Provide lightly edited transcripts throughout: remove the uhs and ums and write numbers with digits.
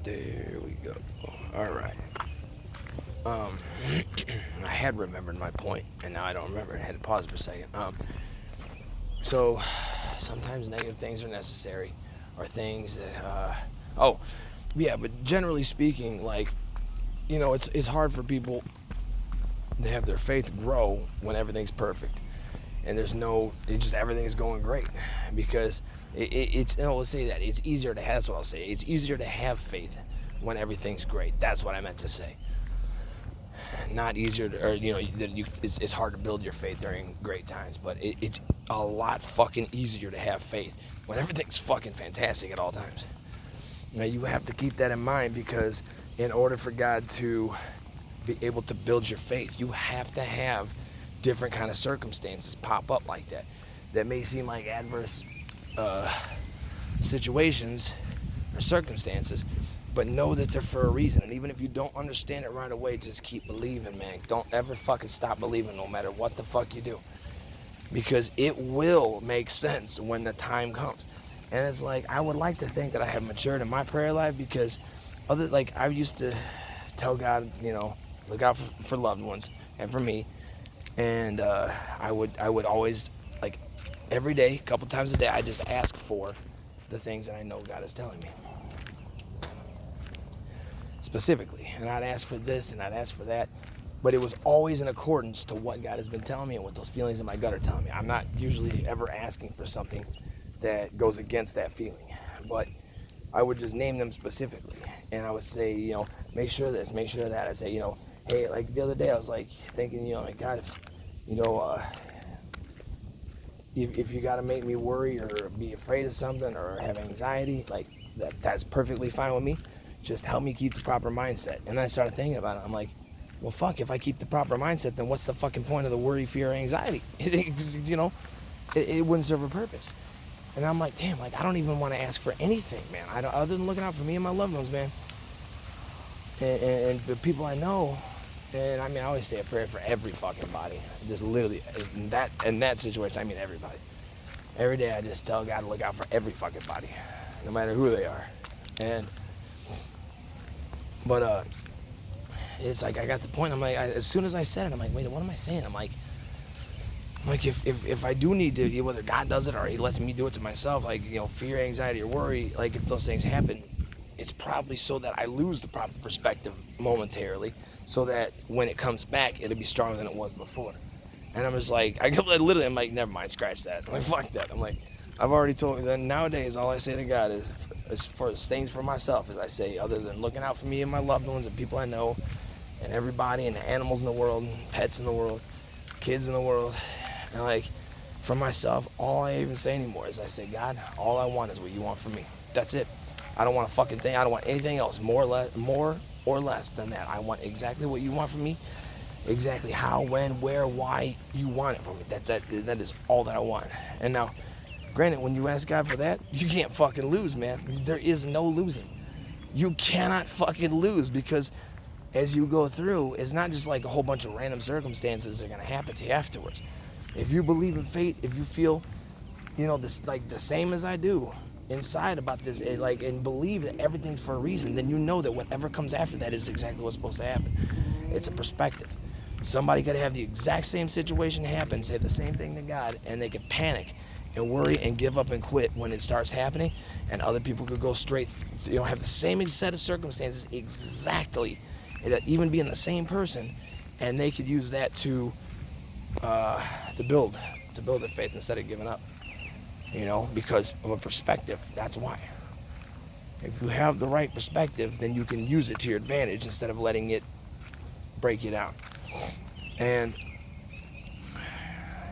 There we go. All right. Um, I had remembered my point, and now I don't remember. I had to pause for a second. So sometimes negative things are necessary, or things that. Oh, yeah. But generally speaking, like, it's hard for people to have their faith grow when everything's perfect, and everything is going great, because it's. Let's say that it's easier to have. That's what I'll say. It's easier to have faith when everything's great. That's what I meant to say. Not easier to, or it's hard to build your faith during great times, but it's a lot fucking easier to have faith when everything's fucking fantastic at all times. Now you have to keep that in mind, because in order for God to be able to build your faith, you have to have different kind of circumstances pop up like that may seem like adverse situations or circumstances, but know that they're for a reason. And even if you don't understand it right away, just keep believing, man. Don't ever fucking stop believing, no matter what the fuck you do, because it will make sense when the time comes. And it's like, I would like to think that I have matured in my prayer life, because I used to tell God, look out for loved ones and for me. And I would always, like, every day, a couple times a day, I just ask for the things that I know God is telling me specifically. And I'd ask for this and I'd ask for that, but it was always in accordance to what God has been telling me and what those feelings in my gut are telling me. I'm not usually ever asking for something that goes against that feeling, but I would just name them specifically. And I would say, make sure this, make sure that. I'd say, hey, like the other day I was like thinking, like, God, if you got to make me worry or be afraid of something or have anxiety, like that's perfectly fine with me. Just help me keep the proper mindset. And then I started thinking about it. I'm like, well, fuck, if I keep the proper mindset, then what's the fucking point of the worry, fear, or anxiety? It wouldn't serve a purpose. And I'm like, damn, like, I don't even want to ask for anything, man. Other than looking out for me and my loved ones, man. And the people I know. And I mean, I always say a prayer for every fucking body. Just literally, in that situation, I mean everybody. Every day I just tell God to look out for every fucking body, no matter who they are. But it's like, I got the point. I'm like, as soon as I said it, I'm like, wait, what am I saying? I'm like, if I do need to, whether God does it or He lets me do it to myself, like, fear, anxiety, or worry, like, if those things happen, it's probably so that I lose the proper perspective momentarily, so that when it comes back, it'll be stronger than it was before. And I'm just like, I'm like, never mind, scratch that. I'm like, fuck that. I'm like, I've already told you that. Nowadays, all I say to God is for things for myself, is I say, other than looking out for me and my loved ones and people I know, and everybody, and the animals in the world, and pets in the world, kids in the world, and like, for myself, all I even say anymore is I say, God, all I want is what you want from me. That's it. I don't want a fucking thing. I don't want anything else more or less than that. I want exactly what you want from me. Exactly how, when, where, why you want it from me. That is all that I want. And now, granted, when you ask God for that, you can't fucking lose, man. There is no losing. You cannot fucking lose, because as you go through, it's not just like a whole bunch of random circumstances that are gonna happen to you afterwards. If you believe in fate, if you feel, this, like, the same as I do inside about this, and believe that everything's for a reason, then you know that whatever comes after that is exactly what's supposed to happen. It's a perspective. Somebody could have the exact same situation happen, say the same thing to God, and they could panic and worry and give up and quit when it starts happening, and other people could go straight, have the same set of circumstances exactly, that even being the same person, and they could use that to build their faith instead of giving up, because of a perspective. That's why. If you have the right perspective, then you can use it to your advantage instead of letting it break you down. And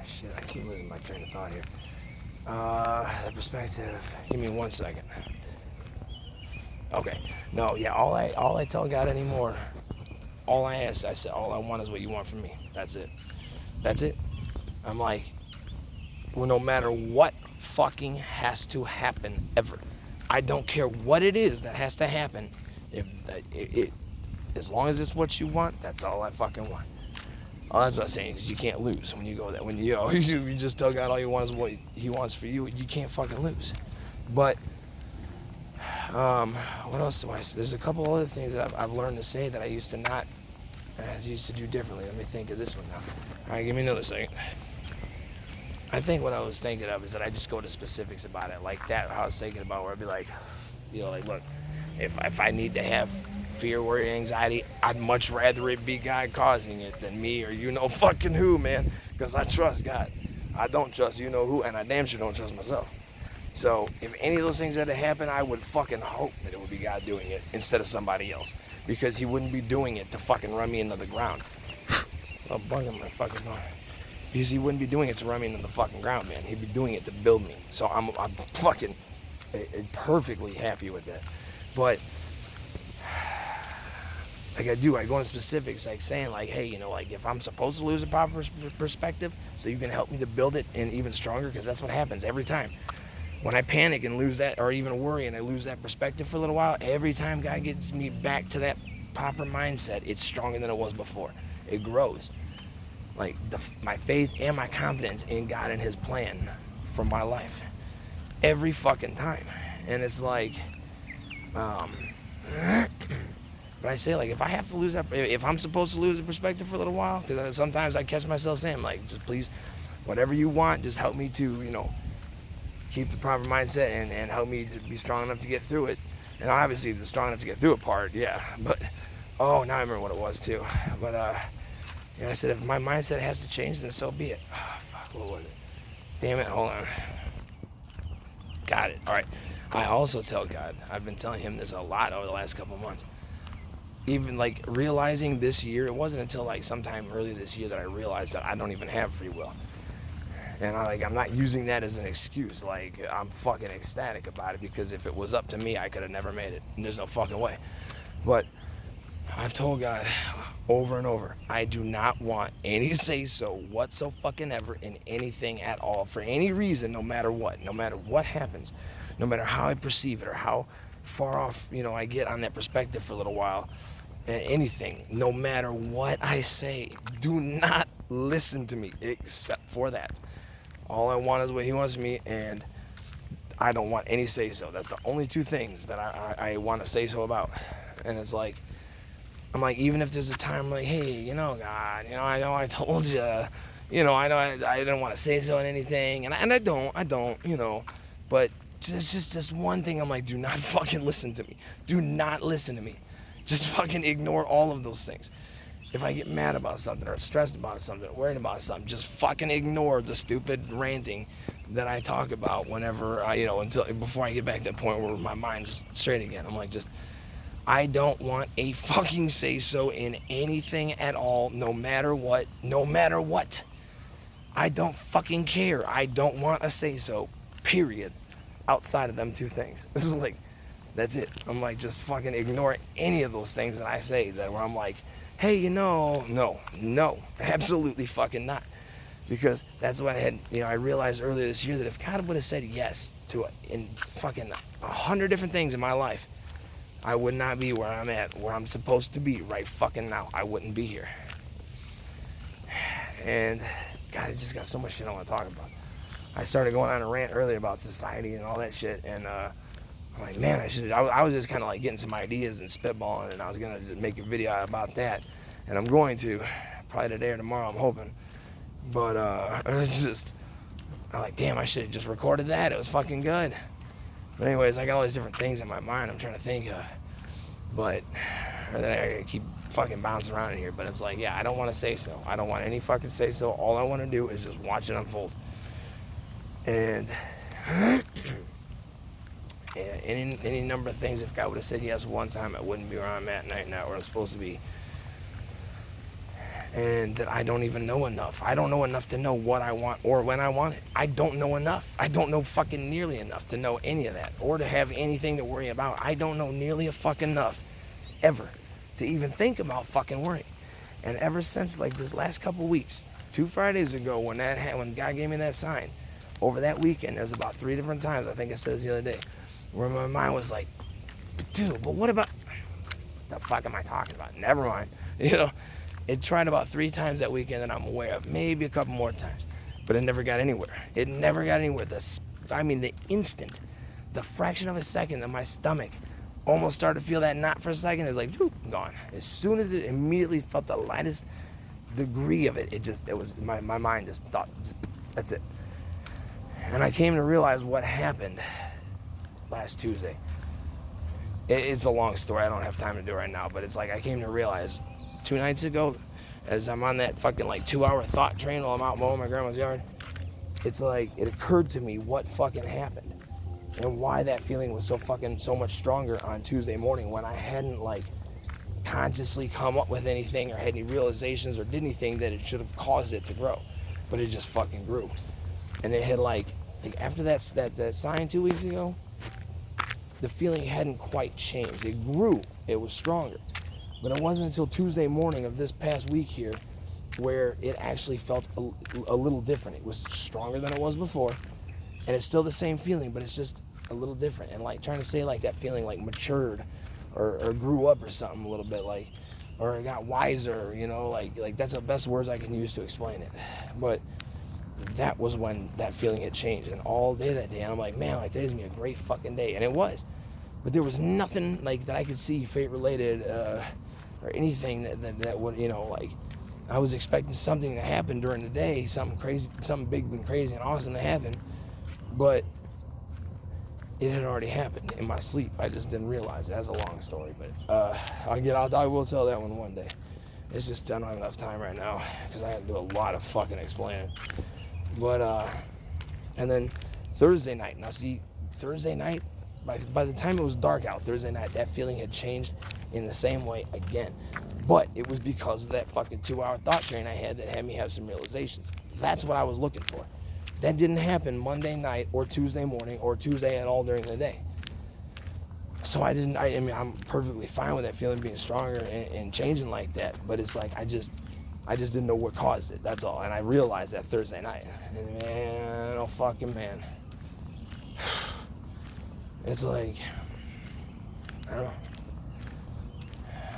shit, I keep losing my train of thought here. The perspective. Give me 1 second. Okay. No, yeah. All I tell God anymore. All I ask, I said, all I want is what you want from me. That's it. That's it. I'm like, well, no matter what fucking has to happen ever, I don't care what it is that has to happen. As long as it's what you want, that's all I fucking want. Oh, that's what I'm saying, because you can't lose when you go that. When you just tell God all you want is what He wants for you, you can't fucking lose. But What else do I say? There's a couple other things that I've learned to say that I used to not, I used to do differently. Let me think of this one now. All right, give me another second. I think what I was thinking of is that I just go to specifics about it, like that. How I was thinking about where I'd be like, like, look, if I need to have fear, worry, anxiety, I'd much rather it be God causing it than me or fucking who, man. Because I trust God. I don't trust who, and I damn sure don't trust myself. So if any of those things had to happen, I would fucking hope that it would be God doing it instead of somebody else, because He wouldn't be doing it to fucking run me into the ground. I'm bugging my fucking mind. Because He wouldn't be doing it to run me into the fucking ground, man. He'd be doing it to build me. So I'm fucking perfectly happy with that. But like I go into specifics, like saying like, hey, like if I'm supposed to lose a proper perspective so you can help me to build it and even stronger, because that's what happens every time. When I panic and lose that, or even worry and I lose that perspective for a little while, every time God gets me back to that proper mindset, it's stronger than it was before. It grows. Like my faith and my confidence in God and His plan for my life. Every fucking time. And it's like, but I say, like, if I have to lose that, if I'm supposed to lose the perspective for a little while, because sometimes I catch myself saying, like, just please, whatever you want, just help me to, keep the proper mindset and help me to be strong enough to get through it. And obviously the strong enough to get through it part, yeah. But, now I remember what it was too. But, I said, if my mindset has to change, then so be it. Oh, fuck, what was it? Damn it, hold on. Got it, all right. I also tell God, I've been telling Him this a lot over the last couple months. Even like realizing this year, it wasn't until like sometime early this year that I realized that I don't even have free will. And I'm not using that as an excuse. Like, I'm fucking ecstatic about it, because if it was up to me, I could have never made it. And there's no fucking way. But I've told God over and over, I do not want any say-so whatsoever in anything at all, for any reason, no matter what happens, no matter how I perceive it or how far off, I get on that perspective for a little while, anything, no matter what I say, do not listen to me except for that. All I want is what He wants me, and I don't want any say-so. That's the only two things that I want to say-so about. And it's like, I'm like, even if there's a time like, hey, God, I know I told you, I know I didn't want to say so in anything, and I don't, but just this one thing, I'm like, do not fucking listen to me. Do not listen to me. Just fucking ignore all of those things. If I get mad about something or stressed about something or worried about something, just fucking ignore the stupid ranting that I talk about whenever before I get back to that point where my mind's straight again. I'm like, I don't want a fucking say-so in anything at all, no matter what. I don't fucking care. I don't want a say-so, period, outside of them two things. This is like, that's it. I'm like, just fucking ignore any of those things that I say where I'm like, hey, no, absolutely fucking not. Because that's what I had, I realized earlier this year that if God would have said yes to it in fucking 100 different things in my life, I would not be where I'm at, where I'm supposed to be right fucking now. I wouldn't be here. And God, I just got so much shit I want to talk about. I started going on a rant earlier about society and all that shit, and I'm like, man, I was just kind of like getting some ideas and spitballing, and I was gonna make a video about that, and I'm going to, probably today or tomorrow, I'm hoping. But I'm like, damn, I should have just recorded that. It was fucking good. But anyways, I got all these different things in my mind I'm trying to think of, but I keep fucking bouncing around in here. But it's like, yeah, I don't want to say so. I don't want any fucking say so. All I want to do is just watch it unfold. And yeah, any number of things. If God would have said yes one time, I wouldn't be where I'm at now, where I'm supposed to be. And that I don't even know enough. I don't know enough to know what I want or when I want it. I don't know enough. I don't know fucking nearly enough to know any of that or to have anything to worry about. I don't know nearly a fucking enough ever to even think about fucking worrying. And ever since like this last couple weeks, 2 Fridays ago when God gave me that sign, over that weekend, there's about 3 different times, I think it says the other day, where my mind was like, but what about, what the fuck am I talking about? Never mind, It tried about 3 times that weekend that I'm aware of, maybe a couple more times, but it never got anywhere. The instant, the fraction of a second that my stomach almost started to feel that knot for a second. It's like, whew, gone. As soon as it immediately felt the lightest degree of it, it was my mind just thought, that's it. And I came to realize what happened last Tuesday. It's a long story. I don't have time to do it right now, but it's like I came to realize 2 nights ago, as I'm on that fucking like 2-hour thought train while I'm out mowing my grandma's yard, it's like it occurred to me what fucking happened and why that feeling was so much stronger on Tuesday morning when I hadn't like consciously come up with anything or had any realizations or did anything that it should have caused it to grow, but it just fucking grew. And it had like after that sign 2 weeks ago, the feeling hadn't quite changed. It grew. It was stronger. But it wasn't until Tuesday morning of this past week here where it actually felt a little different. It was stronger than it was before, and it's still the same feeling, but it's just a little different. And like trying to say like that feeling like matured or grew up or something a little bit, like, or got wiser, you know, like that's the best words I can use to explain it. But that was when that feeling had changed, and all day that day, and I'm like, man, like today's gonna be a great fucking day, and it was. But there was nothing like that I could see fate related or anything that would, you know, like I was expecting something to happen during the day, something crazy, something big and crazy and awesome to happen, but it had already happened in my sleep. I just didn't realize it. That's a long story, but I will tell that one day. It's just I don't have enough time right now because I have to do a lot of fucking explaining. But and then Thursday night. Now see, Thursday night, by the time it was dark out Thursday night, that feeling had changed in the same way again. But it was because of that fucking 2-hour thought train I had that had me have some realizations. That's what I was looking for. That didn't happen Monday night or Tuesday morning or Tuesday at all during the day. So I mean, I'm perfectly fine with that feeling being stronger and changing like that. But it's like, I just didn't know what caused it. That's all. And I realized that Thursday night. And man, oh fucking man. It's like, I don't know.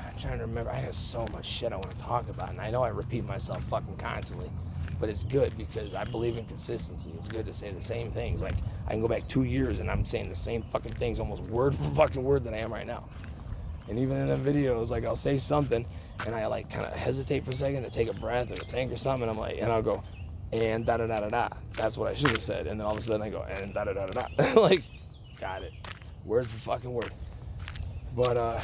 I'm trying to remember. I have so much shit I want to talk about. And I know I repeat myself fucking constantly. But it's good because I believe in consistency. It's good to say the same things. Like, I can go back 2 years and I'm saying the same fucking things almost word for fucking word that I am right now. And even in the videos, like, I'll say something and I, like, kind of hesitate for a second to take a breath or to think or something. I'm like, and I'll go, and da-da-da-da-da. That's what I should have said. And then all of a sudden I go, and da-da-da-da-da. Like, got it. Word for fucking word. But,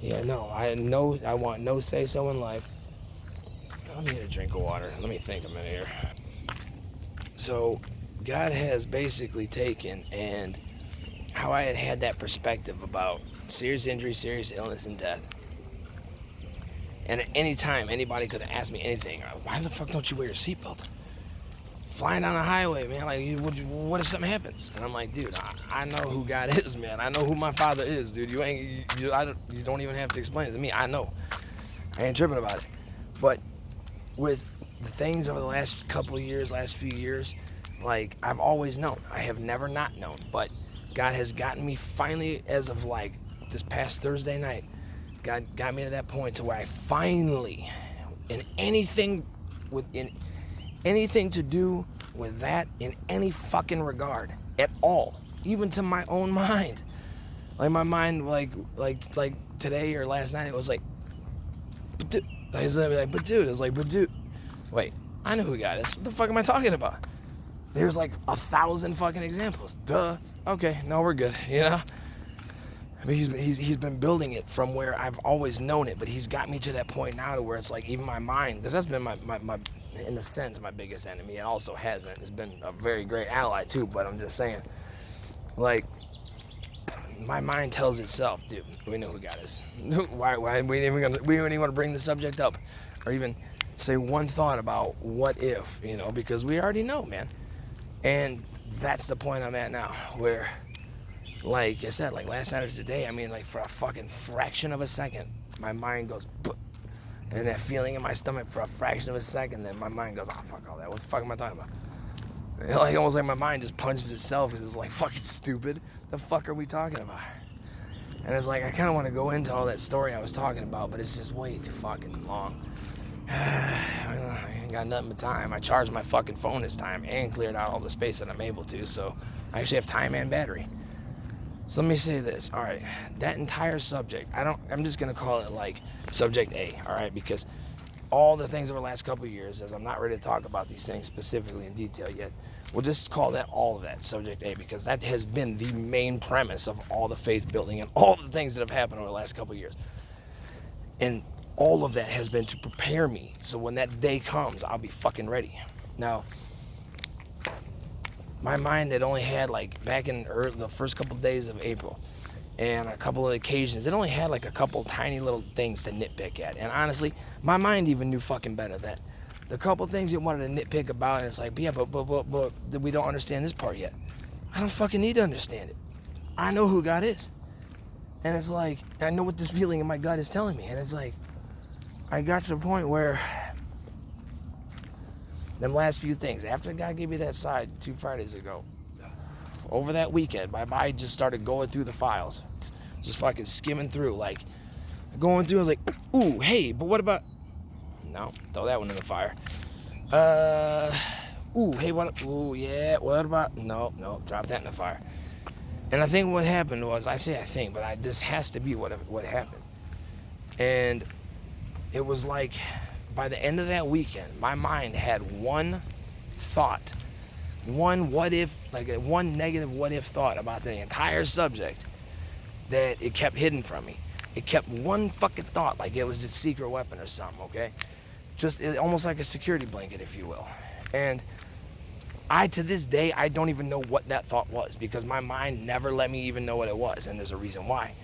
yeah, no. I want no say-so in life. Let me get a drink of water. Let me think a minute here. So, God has basically taken and how I had that perspective about serious injury, serious illness, and death. And at any time, anybody could have asked me anything. Why the fuck don't you wear your seatbelt? Flying down the highway, man. Like, what if something happens? And I'm like, dude, I know who God is, man. I know who my Father is, dude. You don't even have to explain it to me. I know. I ain't tripping about it. But with the things over the last couple of years, last few years, like, I've always known. I have never not known. But God has gotten me finally, as of like this past Thursday night, God got me to that point to where I finally, in anything to do with that, in any fucking regard at all, even to my own mind, like my mind, like today or last night, it was like, but dude, wait, I know who God is. What the fuck am I talking about? There's like 1,000 fucking examples. Duh. Okay, no, we're good. You know. I mean, he's been building it from where I've always known it, but he's got me to that point now to where it's like even my mind, because that's been my in a sense my biggest enemy. It also hasn't. It's been a very great ally too, but I'm just saying, like, my mind tells itself, dude, we know who God is. Why we don't even want to bring the subject up, or even say one thought about what if, you know, because we already know, man. And that's the point I'm at now, where, like I said, like last night or today, I mean, like for a fucking fraction of a second, my mind goes, and that feeling in my stomach for a fraction of a second, then my mind goes, oh, fuck all that. What the fuck am I talking about? And like almost like my mind just punches itself because it's like, fucking stupid. The fuck are we talking about? And it's like, I kind of want to go into all that story I was talking about, but it's just way too fucking long. I ain't got nothing but time. I charged my fucking phone this time and cleared out all the space that I'm able to, so I actually have time and battery. So let me say this. All right, that entire subject, I'm just gonna call it like subject A. All right, because all the things over the last couple of years, as I'm not ready to talk about these things specifically in detail yet, we'll just call that all of that subject A, because that has been the main premise of all the faith building and all the things that have happened over the last couple of years. And all of that has been to prepare me so when that day comes, I'll be fucking ready. Now, my mind had only had, like, back in the first couple of days of April and a couple of occasions, it only had like a couple tiny little things to nitpick at. And honestly, my mind even knew fucking better then. The couple things it wanted to nitpick about, and it's like, yeah, but we don't understand this part yet. I don't fucking need to understand it. I know who God is. And it's like, I know what this feeling in my gut is telling me. And it's like, I got to the point where them last few things, after God gave me that side 2 Fridays ago, over that weekend, my mind just started going through the files. Just fucking skimming through, like, going through, I was like, ooh, hey, but what about, no, throw that one in the fire. Ooh, hey, what, ooh, yeah, what about, no, drop that in the fire. And I think what happened was, but this has to be what happened. And it was like, by the end of that weekend, my mind had one thought, one what if, like one negative what if thought about the entire subject that it kept hidden from me. It kept one fucking thought like it was a secret weapon or something, okay? Just almost like a security blanket, if you will. And to this day, I don't even know what that thought was, because my mind never let me even know what it was, and there's a reason why.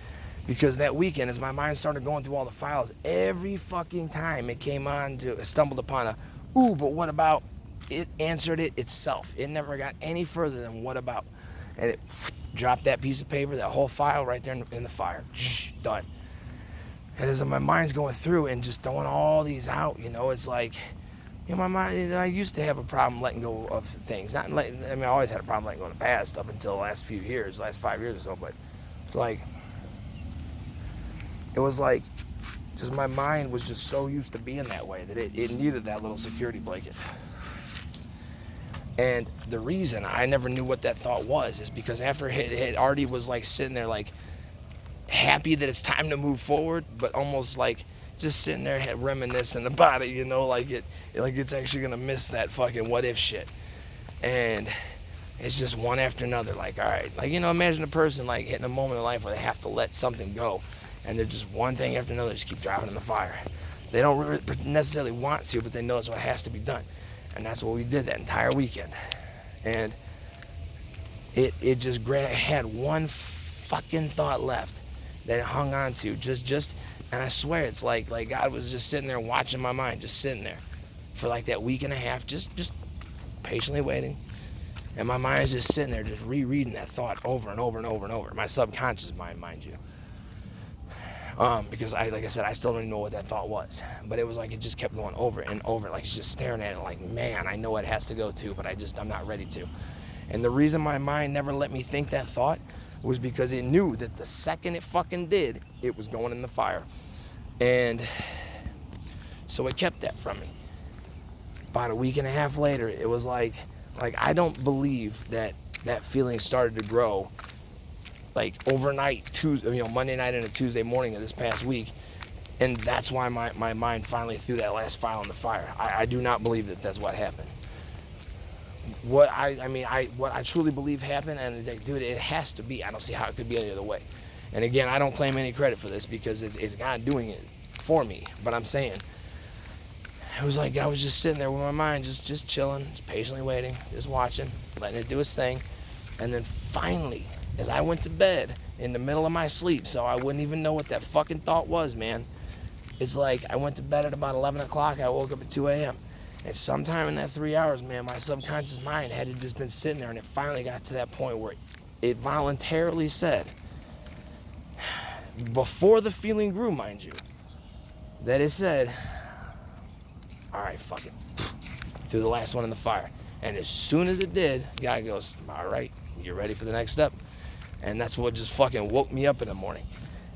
Because that weekend, as my mind started going through all the files, every fucking time it came on to, stumbled upon a, ooh, but what about, it answered it itself. It never got any further than what about. And it dropped that piece of paper, that whole file right there in the fire. Done. And as my mind's going through and just throwing all these out, it's like, my mind, I used to have a problem letting go of things. I always had a problem letting go of the past up until the last few years, last 5 years or so, but it's like, it was like, just my mind was just so used to being that way that it needed that little security blanket. And the reason I never knew what that thought was is because after it already was like sitting there like happy that it's time to move forward, but almost like just sitting there reminiscing about it, like it's actually gonna miss that fucking what if shit. And it's just one after another, like, all right, like, imagine a person like hitting a moment in life where they have to let something go, and they're just one thing after another just keep dropping in the fire. They don't necessarily want to, but they know it's what has to be done. And that's what we did that entire weekend. And it just had one fucking thought left that it hung on to. And I swear it's like God was just sitting there watching my mind, just sitting there for like that week and a half, just patiently waiting. And my mind's just sitting there, just rereading that thought over and over and over and over. My subconscious mind, mind you. Because like I said, I still don't even know what that thought was, but it was like it just kept going over and over, like it's just staring at it like, man, I know what it has to go to, but I'm not ready to. And the reason my mind never let me think that thought was because it knew that the second it fucking did, it was going in the fire. And so it kept that from me. About a week and a half later, it was like I don't believe that feeling started to grow like overnight, Monday night into Tuesday morning of this past week. And that's why my mind finally threw that last file in the fire. I do not believe that that's what happened. What I truly believe happened, and dude, it has to be. I don't see how it could be any other way. And again, I don't claim any credit for this because it's God doing it for me. But I'm saying, it was like I was just sitting there with my mind just chilling, just patiently waiting, just watching, letting it do its thing. And then finally, as I went to bed in the middle of my sleep, so I wouldn't even know what that fucking thought was, man. It's like I went to bed at about 11 o'clock. I woke up at 2 a.m. And sometime in that 3 hours, man, my subconscious mind had just been sitting there, and it finally got to that point where it voluntarily said, before the feeling grew, mind you, that it said, all right, fuck it. Threw the last one in the fire. And as soon as it did, God goes, all right, you're ready for the next step. And that's what just fucking woke me up in the morning.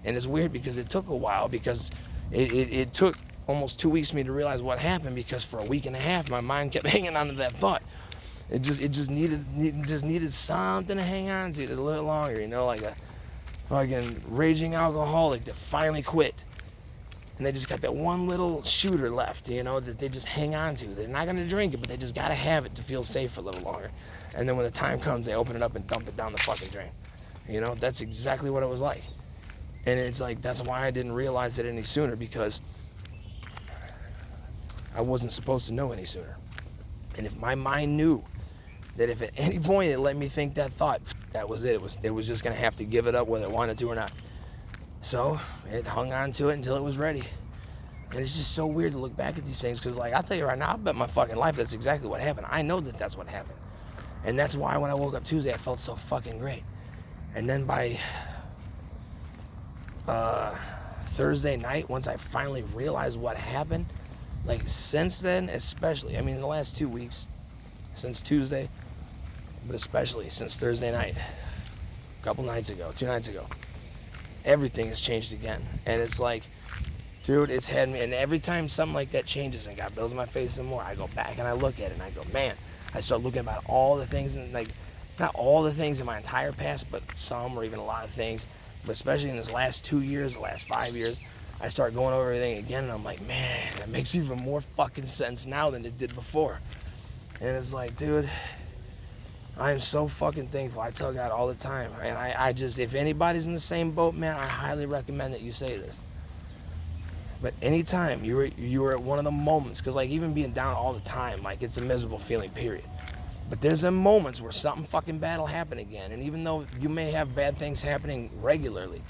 And it's weird because it took a while, because it took almost 2 weeks for me to realize what happened, because for a week and a half my mind kept hanging on to that thought. It just needed something to hang on to just a little longer, fucking raging alcoholic that finally quit. And they just got that one little shooter left, you know, that they just hang on to. They're not going to drink it, but they just got to have it to feel safe for a little longer. And then when the time comes, they open it up and dump it down the fucking drain. You know, that's exactly what it was like. And it's like, that's why I didn't realize it any sooner, because I wasn't supposed to know any sooner. And if my mind knew that if at any point it let me think that thought, that was it. It was just going to have to give it up whether it wanted to or not. So it hung on to it until it was ready. And it's just so weird to look back at these things, because, like, I'll tell you right now, I bet my fucking life that's exactly what happened. I know that that's what happened. And that's why when I woke up Tuesday, I felt so fucking great. And then by Thursday night, once I finally realized what happened, like, since then, especially, I mean, in the last 2 weeks, since Tuesday, but especially since Thursday night, a couple nights ago, 2 nights ago, everything has changed again. And it's like, dude, it's had me, and every time something like that changes and God builds my face some more, I go back and I look at it and I go, man, I start looking about all the things, and, like, not all the things in my entire past, but some, or even a lot of things, but especially in this last 2 years, the last 5 years, I start going over everything again, and I'm like, man, that makes even more fucking sense now than it did before. And it's like, dude, I am so fucking thankful. I tell God all the time, and I just, if anybody's in the same boat, man, I highly recommend that you say this. But anytime you were at one of the moments, because, like, even being down all the time, like, it's a miserable feeling, period. But there's some moments where something fucking bad will happen again. And even though you may have bad things happening regularly,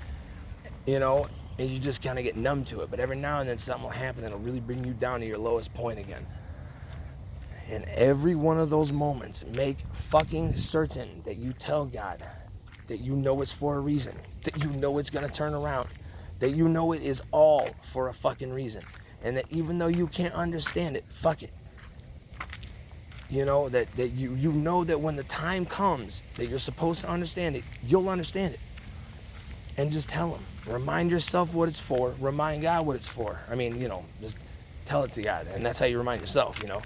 you know, and you just kind of get numb to it. But every now and then something will happen that'll really bring you down to your lowest point again. And every one of those moments, make fucking certain that you tell God that you know it's for a reason, that you know it's going to turn around, that you know it is all for a fucking reason. And that even though you can't understand it, fuck it. You know, that you know that when the time comes that you're supposed to understand it, you'll understand it. And just tell him. Remind yourself what it's for. Remind God what it's for. I mean, you know, just tell it to God. And that's how you remind yourself, you know.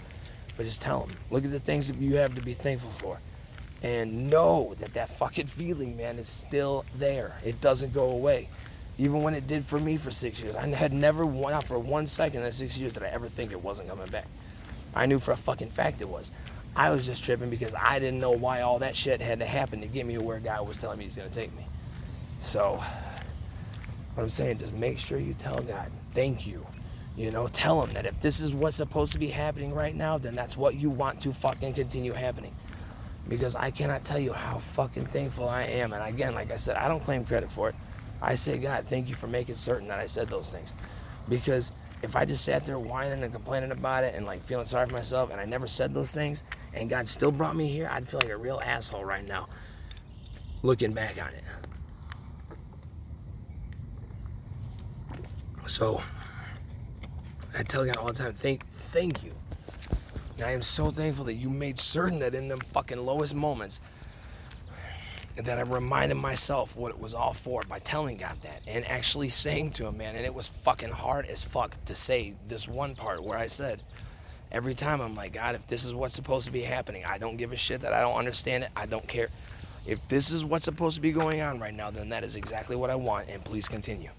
But just tell him. Look at the things that you have to be thankful for. And know that that fucking feeling, man, is still there. It doesn't go away. Even when it did for me for 6 years. I had never, not for 1 second in the 6 years, did I ever think it wasn't coming back. I knew for a fucking fact it was. I was just tripping because I didn't know why all that shit had to happen to get me to where God was telling me he's going to take me. So, what I'm saying, just make sure you tell God, thank you. You know, tell him that if this is what's supposed to be happening right now, then that's what you want to fucking continue happening. Because I cannot tell you how fucking thankful I am. And again, like I said, I don't claim credit for it. I say, God, thank you for making certain that I said those things. Because if I just sat there whining and complaining about it and, like, feeling sorry for myself and I never said those things and God still brought me here, I'd feel like a real asshole right now looking back on it. So I tell God all the time, thank you. And I am so thankful that you made certain that in them fucking lowest moments that I reminded myself what it was all for by telling God that and actually saying to him, man, and it was fucking hard as fuck to say this one part where I said, every time I'm like, God, if this is what's supposed to be happening, I don't give a shit that I don't understand it. I don't care. If this is what's supposed to be going on right now, then that is exactly what I want, and please continue.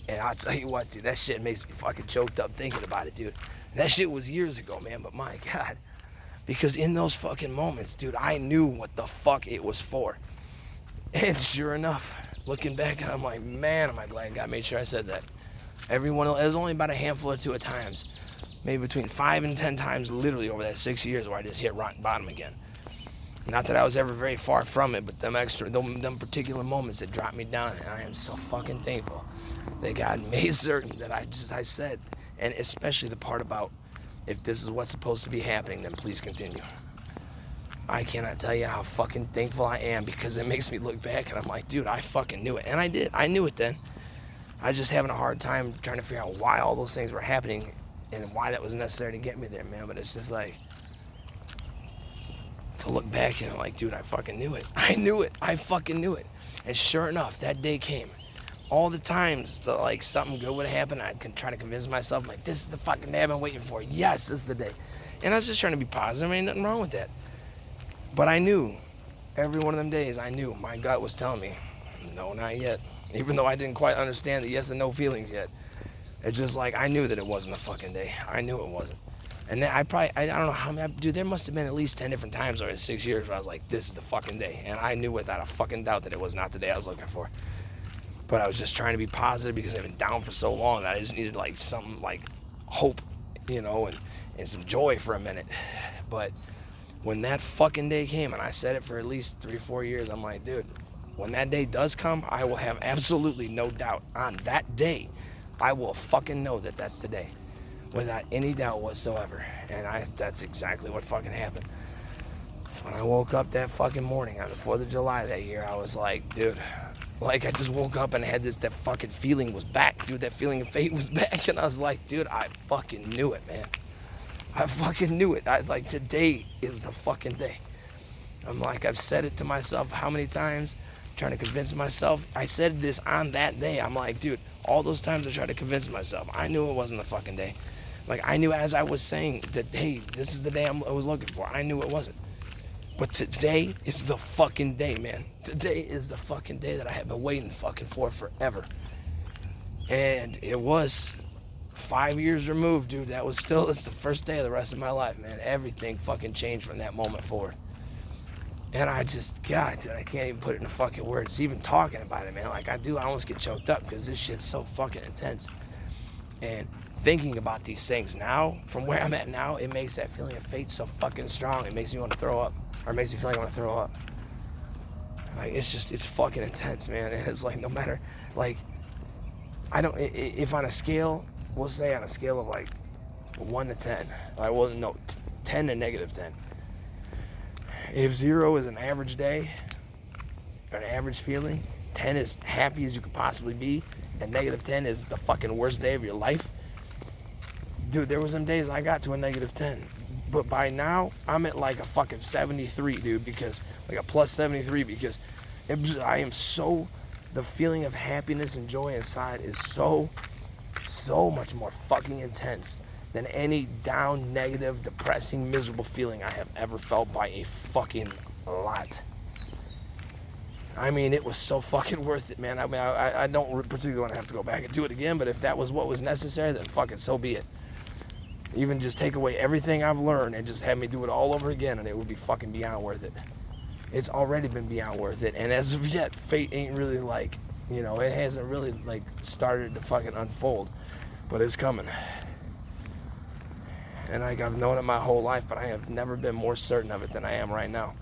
And I'll tell you what, dude, that shit makes me fucking choked up thinking about it, dude. That shit was years ago, man, but my God. Because in those fucking moments, dude, I knew what the fuck it was for. And sure enough, looking back, and I'm like, man, am I glad God made sure I said that. It was only about a handful or two of times, maybe between 5 and 10 times, literally over that 6 years, where I just hit rock bottom again. Not that I was ever very far from it, but them particular moments that dropped me down, and I am so fucking thankful that God made certain that I said, and especially the part about, if this is what's supposed to be happening, then please continue. I cannot tell you how fucking thankful I am, because it makes me look back and I'm like, dude, I fucking knew it. And I did. I knew it then. I was just having a hard time trying to figure out why all those things were happening and why that was necessary to get me there, man. But it's just like, to look back and I'm like, dude, I fucking knew it. I knew it. I fucking knew it. And sure enough, that day came. All the times that, like, something good would happen, I'd try to convince myself, like, this is the fucking day I've been waiting for. Yes, this is the day. And I was just trying to be positive. Ain't nothing wrong with that. But I knew, every one of them days, I knew my gut was telling me, no, not yet. even though I didn't quite understand the yes and no feelings yet. It's just like, I knew that it wasn't a fucking day. I knew it wasn't. And then I don't know how many, dude, there must have been at least 10 different times over 6 years where I was like, this is the fucking day. And I knew without a fucking doubt that it was not the day I was looking for. But I was just trying to be positive because I've been down for so long that I just needed like some like hope, you know, and some joy for a minute. But when that fucking day came, and I said it for at least 3 or 4 years, I'm like, dude, when that day does come, I will have absolutely no doubt. On that day, I will fucking know that that's the day, without any doubt whatsoever. And that's exactly what fucking happened. When I woke up that fucking morning on the 4th of July that year, I was like, dude, like I just woke up and had that fucking feeling was back, dude. That feeling of fate was back. And I was like, dude, I fucking knew it, man. I fucking knew it. Like, today is the fucking day. I'm like, I've said it to myself how many times, trying to convince myself. I said this on that day. I'm like, dude, all those times I tried to convince myself, I knew it wasn't the fucking day. Like, I knew as I was saying that, hey, this is the day I was looking for. I knew it wasn't. But today is the fucking day, man. Today is the fucking day that I have been waiting fucking for forever. And it was 5 years removed, dude. It's the first day of the rest of my life, man. Everything fucking changed from that moment forward. And I just, God, dude, I can't even put it into fucking words. Even talking about it, man. Like, I almost get choked up because this shit's so fucking intense. And thinking about these things now, from where I'm at now, it makes that feeling of fate so fucking strong. It makes me want to throw up. Or it makes me feel like I want to throw up. Like, it's fucking intense, man. And it's like, no matter, like, if on a scale, we'll say on a scale of like 1 to 10, like, well, no, 10 to negative 10. If 0 is an average day, an average feeling, 10 is happy as you could possibly be, and negative 10 is the fucking worst day of your life. Dude, there was some days I got to a negative 10. But by now, I'm at like a fucking 73, dude, because, like a plus 73, because I am so, the feeling of happiness and joy inside is so much more fucking intense than any down, negative, depressing, miserable feeling I have ever felt by a fucking lot. I mean, it was so fucking worth it, man. I mean, I don't particularly want to have to go back and do it again, but if that was what was necessary, then fucking so be it. Even just take away everything I've learned and just have me do it all over again, and it would be fucking beyond worth it. It's already been beyond worth it, and as of yet, fate ain't really like, you know, it hasn't really like started to fucking unfold, but it's coming. And like, I've known it my whole life, but I have never been more certain of it than I am right now.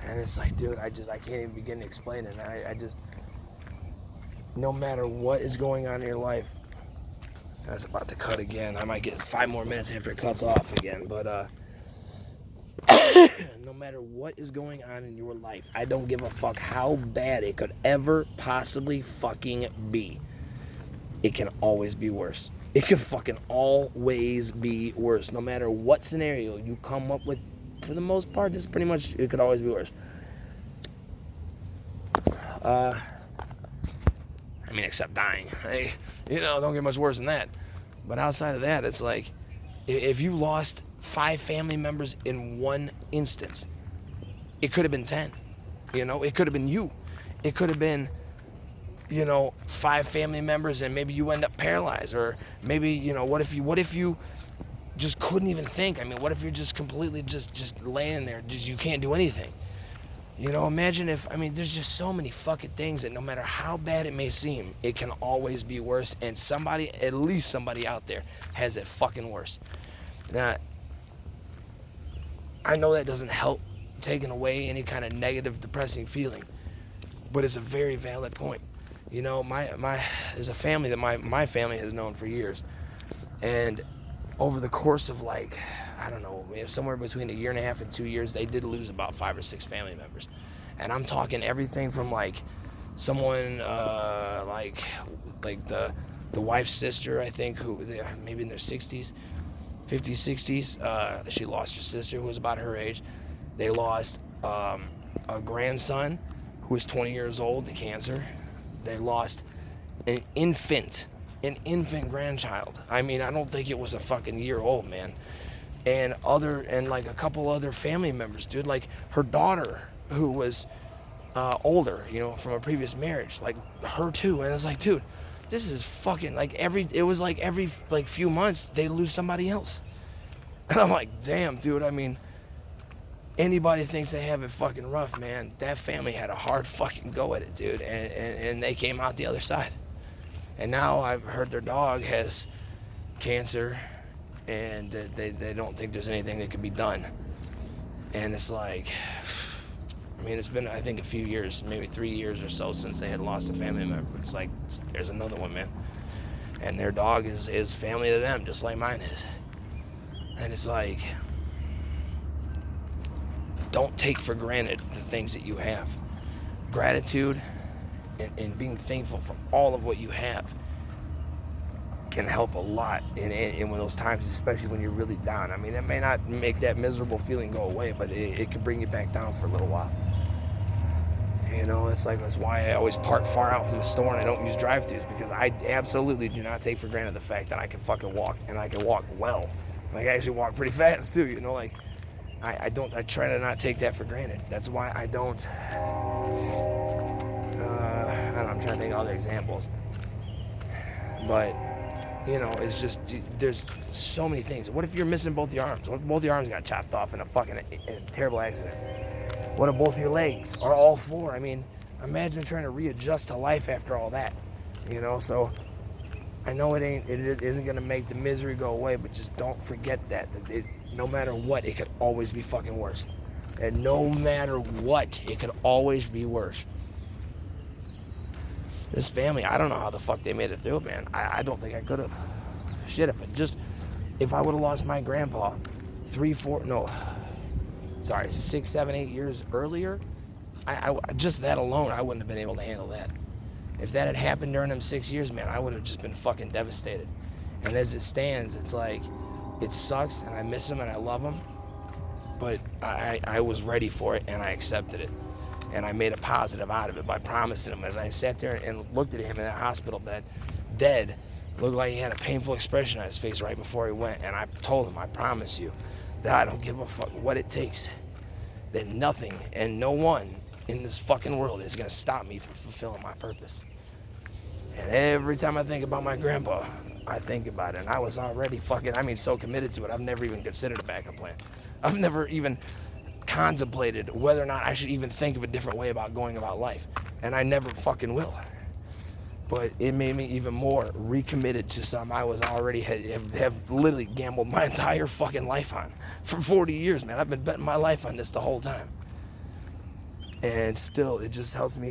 And it's like, dude, I can't even begin to explain it. I just, no matter what is going on in your life, that's about to cut again. I might get 5 more minutes after it cuts off again, but no matter what is going on in your life, I don't give a fuck how bad it could ever possibly fucking be. It can always be worse. It can fucking always be worse. No matter what scenario you come up with, for the most part, this is pretty much, it could always be worse. I mean, except dying. Hey, you know, don't get much worse than that. But outside of that, it's like, if you lost 5 family members in one instance, it could have been 10. You know, it could have been you. It could have been, you know, 5 family members and maybe you end up paralyzed. Or maybe, you know, what if you just couldn't even think? I mean, what if you're just completely just laying there, you can't do anything? You know, imagine if, I mean, there's just so many fucking things that no matter how bad it may seem, it can always be worse. And somebody, at least somebody out there, has it fucking worse. Now, I know that doesn't help taking away any kind of negative, depressing feeling, but it's a very valid point. You know, there's a family that my family has known for years. And over the course of like, I don't know, somewhere between 1.5 years and 2 years, they did lose about 5 or 6 family members. And I'm talking everything from like someone like the wife's sister, I think, who maybe in their 60s, 50s, 60s. She lost her sister who was about her age. They lost a grandson who was 20 years old to cancer. They lost an infant grandchild. I mean, I don't think it was a fucking year old, man. And like a couple other family members, dude, like her daughter, who was older, you know, from a previous marriage, like her too. And it's like, dude, this is fucking like every like few months they lose somebody else. And I'm like, damn, dude. I mean, anybody thinks they have it fucking rough, man. That family had a hard fucking go at it, dude, and they came out the other side. And now I've heard their dog has cancer, and they don't think there's anything that can be done. And it's like, I mean, it's been, I think, a few years, maybe 3 years or so since they had lost a family member. It's like, there's another one, man. And their dog is family to them, just like mine is. And it's like, don't take for granted the things that you have. Gratitude and being thankful for all of what you have can help a lot in one of those times, especially when you're really down. I mean, it may not make that miserable feeling go away, but it can bring you back down for a little while. You know, that's why I always park far out from the store and I don't use drive-thrus, because I absolutely do not take for granted the fact that I can fucking walk, and I can walk well. Like, I actually walk pretty fast too, you know, like, I try to not take that for granted. That's why I don't, I'm trying to think of other examples. But, you know, it's just, there's so many things. What if you're missing both your arms? What if both your arms got chopped off in a terrible accident? What if both your legs, or all four? I mean, imagine trying to readjust to life after all that, you know? So I know it isn't gonna make the misery go away, but just don't forget that no matter what, it could always be fucking worse. And no matter what, it could always be worse. This family, I don't know how the fuck they made it through, man. I don't think I could have. Shit, if I would have lost my grandpa 6, 7, 8 years earlier, I just that alone, I wouldn't have been able to handle that. If that had happened during them 6 years, man, I would have just been fucking devastated. And as it stands, it's like, it sucks, and I miss him, and I love him, but I was ready for it, and I accepted it. And I made a positive out of it by promising him, as I sat there and looked at him in that hospital bed, dead, looked like he had a painful expression on his face right before he went, and I told him, I promise you that I don't give a fuck what it takes, that nothing and no one in this fucking world is gonna stop me from fulfilling my purpose. And every time I think about my grandpa, I think about it, and I was already so committed to it, I've never even considered a backup plan. I've never even contemplated whether or not I should even think of a different way about going about life, and I never fucking will. But it made me even more recommitted to something I was already have literally gambled my entire fucking life on for 40 years, man. I've been betting my life on this the whole time, and still, it just helps me